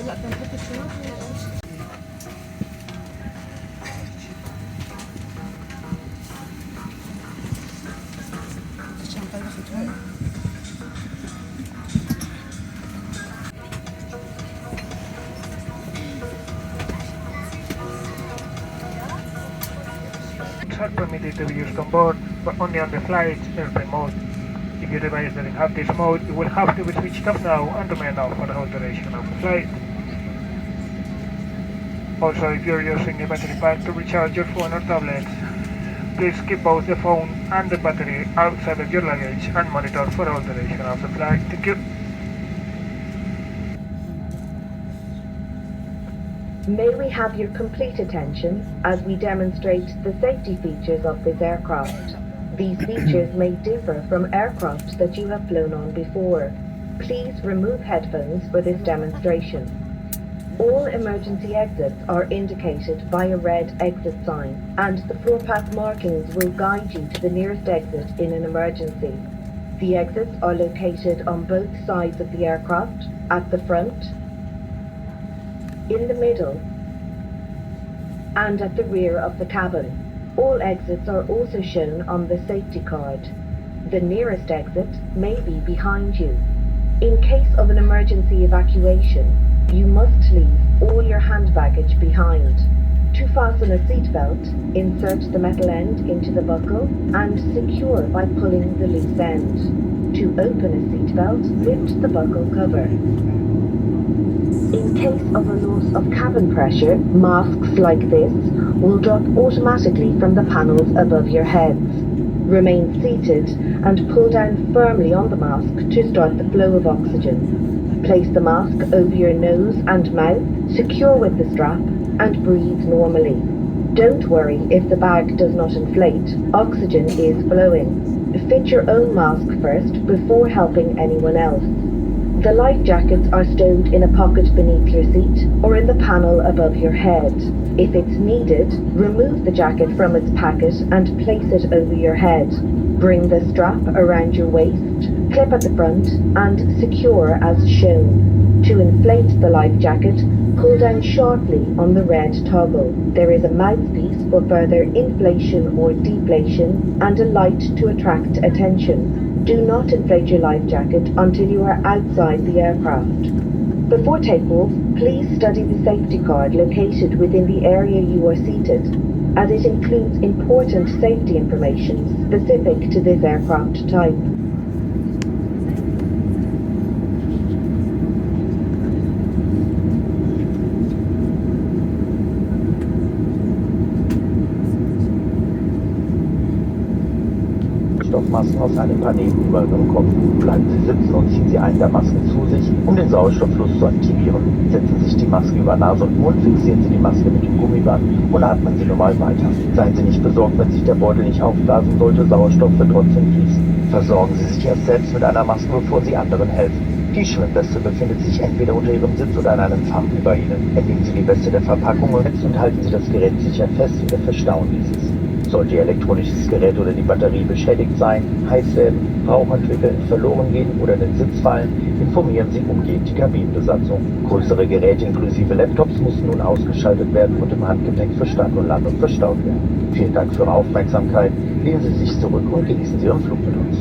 Are permitted to be used on board, but only on the flight's airplane mode. If you device doesn't have this mode, you will have to be switched off now and remain off for the whole duration of the flight. Also, if you're using a battery pack to recharge your phone or tablet, please keep both the phone and the battery outside of your luggage and monitor for the whole duration of the flight. Thank you. May we have your complete attention as we demonstrate the safety features of this aircraft. These features may differ from aircraft that you have flown on before. Please remove headphones for this demonstration. All emergency exits are indicated by a red exit sign, and the floor path markings will guide you to the nearest exit in an emergency. The exits are located on both sides of the aircraft, at the front, in the middle, and at the rear of the cabin. All exits are also shown on the safety card. The nearest exit may be behind you. In case of an emergency evacuation, you must leave all your hand baggage behind. To fasten a seatbelt, insert the metal end into the buckle and secure by pulling the loose end. To open a seatbelt, lift the buckle cover. In case of a loss of cabin pressure, masks like this will drop automatically from the panels above your heads. Remain seated and pull down firmly on the mask to start the flow of oxygen. Place the mask over your nose and mouth, secure with the strap, and breathe normally. Don't worry if the bag does not inflate. Oxygen is flowing. Fit your own mask first before helping anyone else. The life jackets are stowed in a pocket beneath your seat or in the panel above your head. If it's needed, remove the jacket from its packet and place it over your head. Bring the strap around your waist, clip at the front, and secure as shown. To inflate the life jacket, pull down sharply on the red toggle. There is a mouthpiece for further inflation or deflation and a light to attract attention. Do not inflate your life jacket until you are outside the aircraft. Before takeoff, please study the safety card located within the area you are seated, as it includes important safety information specific to this aircraft type. Masken aus einem Panel über Ihrem Kopf. Bleiben Sie sitzen und ziehen Sie einen der Masken zu sich, um den Sauerstofffluss zu aktivieren. Setzen Sie sich die Maske über Nase und Mund, fixieren Sie die Maske mit dem Gummiband und atmen Sie normal weiter. Seien Sie nicht besorgt, wenn sich der Beutel nicht aufblasen sollte, Sauerstoff wird trotzdem fließen. Versorgen Sie sich erst selbst mit einer Maske, bevor Sie anderen helfen. Die Schwimmweste befindet sich entweder unter Ihrem Sitz oder an einem Fach über Ihnen. Entnehmen Sie die Weste der Verpackung und halten Sie das Gerät sicher fest oder verstauen dieses. Sollte Ihr elektronisches Gerät oder die Batterie beschädigt sein, heiß werden, Rauch entwickeln, verloren gehen oder in den Sitz fallen, informieren Sie umgehend die Kabinenbesatzung. Größere Geräte inklusive Laptops müssen nun ausgeschaltet werden und im Handgepäck für Start und Landung verstaut werden. Vielen Dank für Ihre Aufmerksamkeit. Lehnen Sie sich zurück und genießen Sie Ihren Flug mit uns.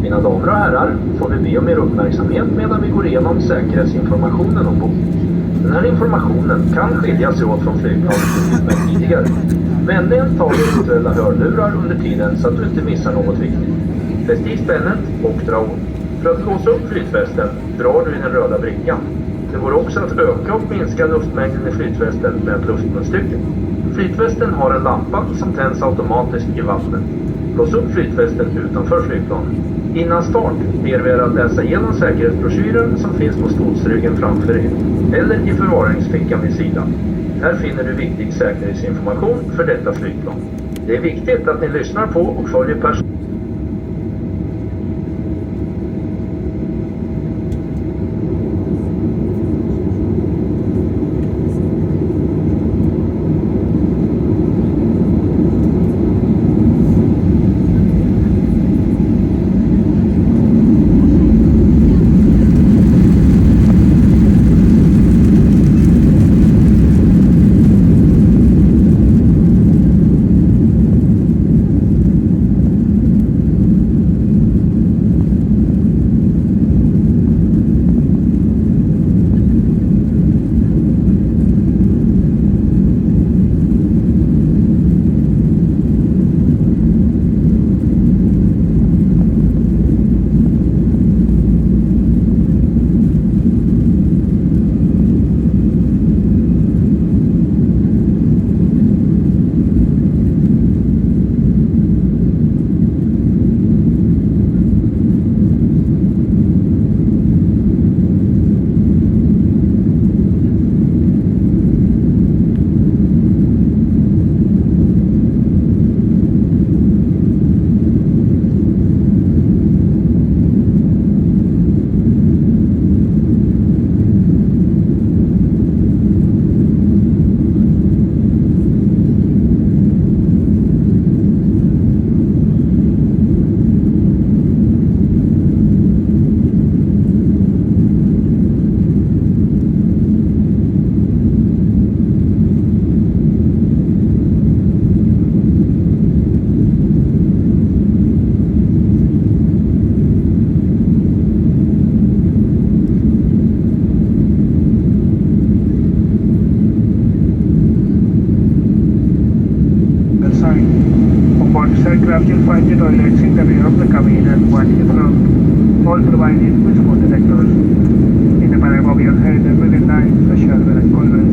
Mina damer och herrar, får vi be om er uppmärksamhet medan vi går igenom säkerhetsinformationen ombord. Den här informationen kan skilja sig åt från flygplanet med tidigare. Vänligen ta eventuella hörlurar under tiden så att du inte missar något viktigt. Fäst i spännet och dra åt. För att låsa upp flytvästen drar du i den röda brickan. Det går också att öka och minska luftmängden i flytvästen med ett luftmunstycke. Flytvästen har en lampa som tänds automatiskt i vattnet. Lås upp flytvästen utanför flygplanet. Innan start ber vi er att läsa igenom säkerhetsbroschyren som finns på stolsryggen framför er eller i förvaringsfickan vid sidan. Här finner du viktig säkerhetsinformation för detta flygplan. Det är viktigt att ni lyssnar på och följer On this aircraft you'll find the toilets in the rear of the cabin and one in the front, all provided with smoke detectors. In the panel above your head there will be lights, a shower and cauldron.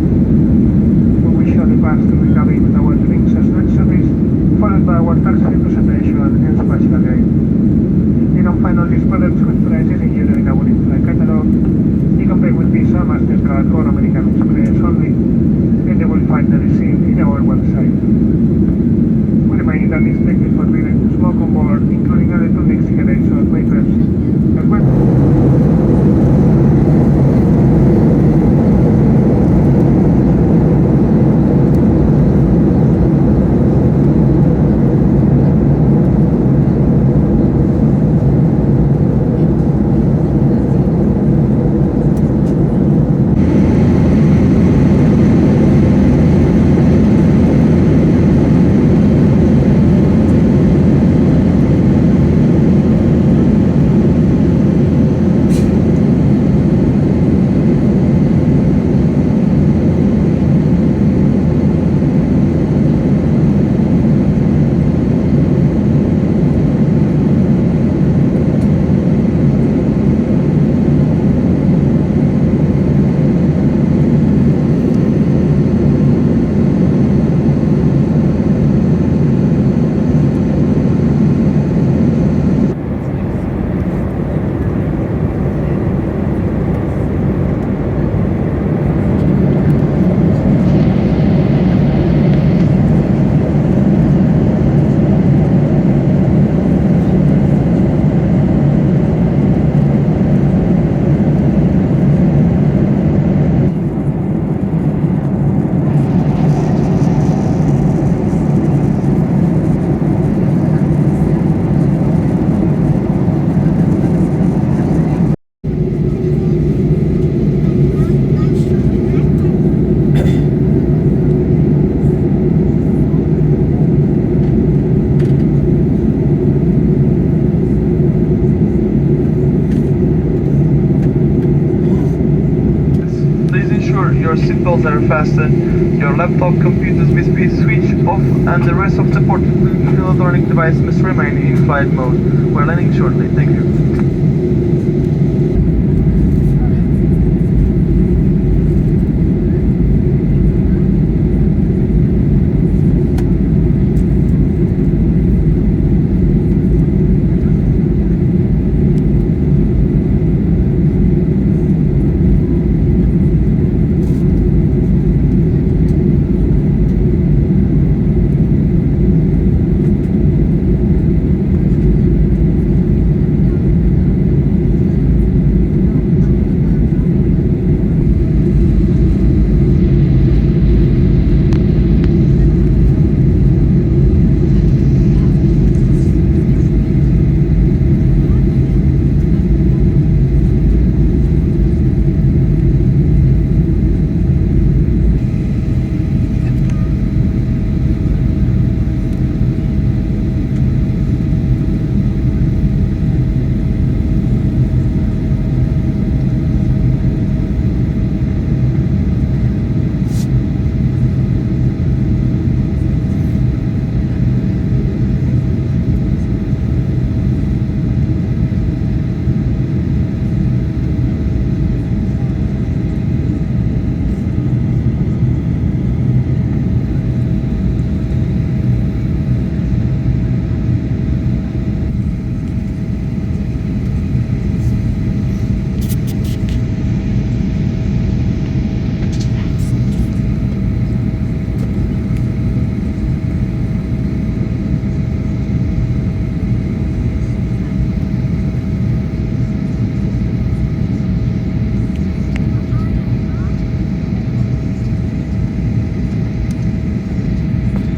We will shortly pass through the cabin with our drinks and snack service, followed by our tax-free presentation and special guide. You can find all these products with prices in euro in our in-flight catalog. You can pay with Visa, MasterCard or American Express only, and you will find the receipt in our website. We remind you that it's strictly forbidden to smoke on board, including electronic cigarettes or vapors. As well. Your seatbelts are fastened, your laptop, computers must be switched off, and the rest of the portable electronic device must remain in flight mode. We're landing shortly. Thank you.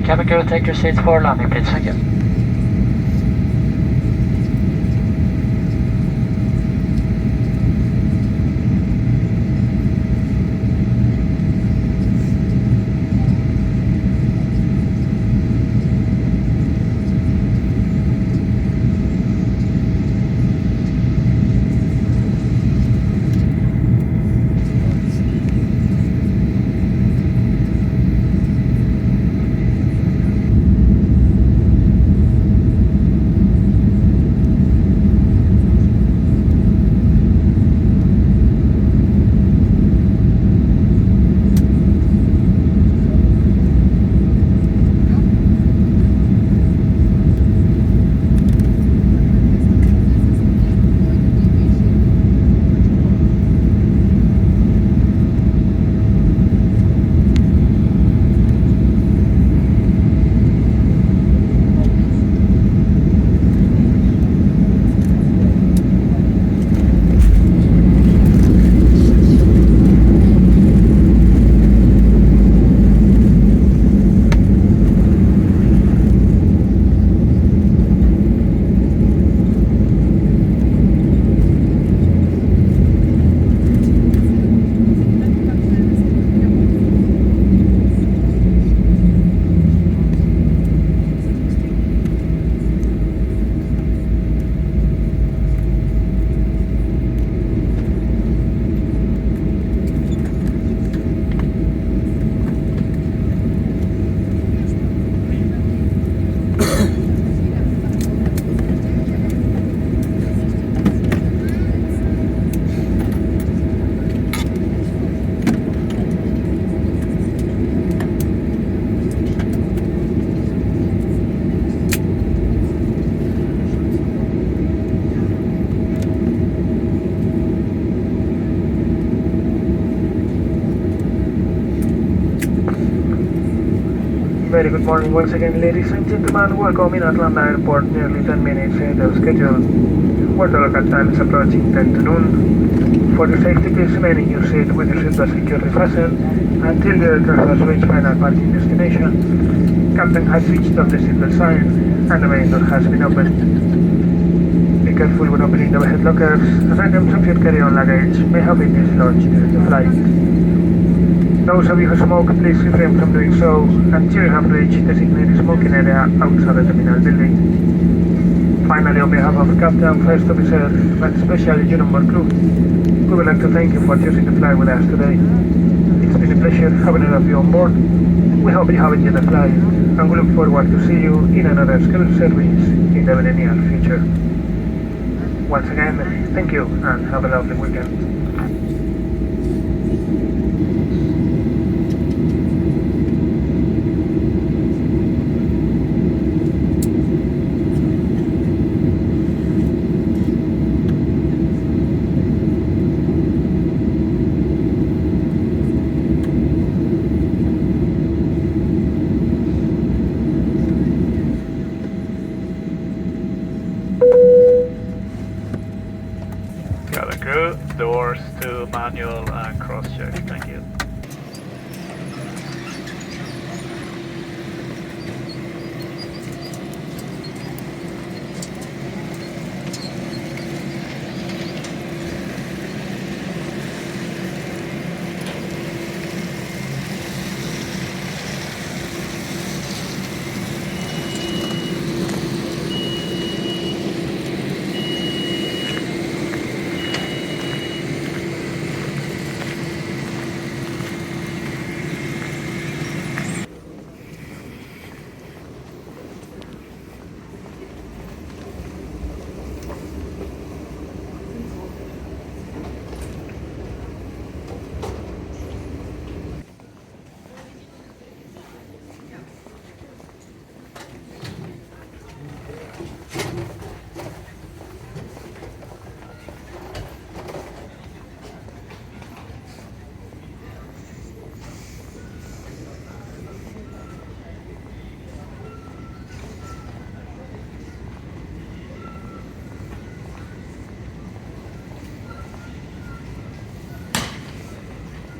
Cabin crew, take your seats for landing, please. Thank you. morning once again, ladies and gentlemen. Welcome in Atlanta Airport, nearly 10 minutes ahead of schedule. Where the local time is approaching 10 to noon. For the safety, please remain in your seat with your seatbelt securely fastened until the aircraft has reached final parking destination. Captain has switched off the seatbelt sign and the main door has been opened. Be careful when opening the overhead lockers, as items of your carry-on luggage may have been dislodged during the flight. Those of you who smoke, please refrain from doing so until you have reached the designated smoking area outside the terminal building. Finally, on behalf of Captain, First Officer, and especially your onboard crew, we would like to thank you for choosing to fly with us today. It's been a pleasure having all of you on board. We hope you have enjoyed the flight, and we look forward to see you in another scheduled service in the very near future. Once again, thank you, and have a lovely weekend. Cabin crew, doors to manual and cross check. Thank you.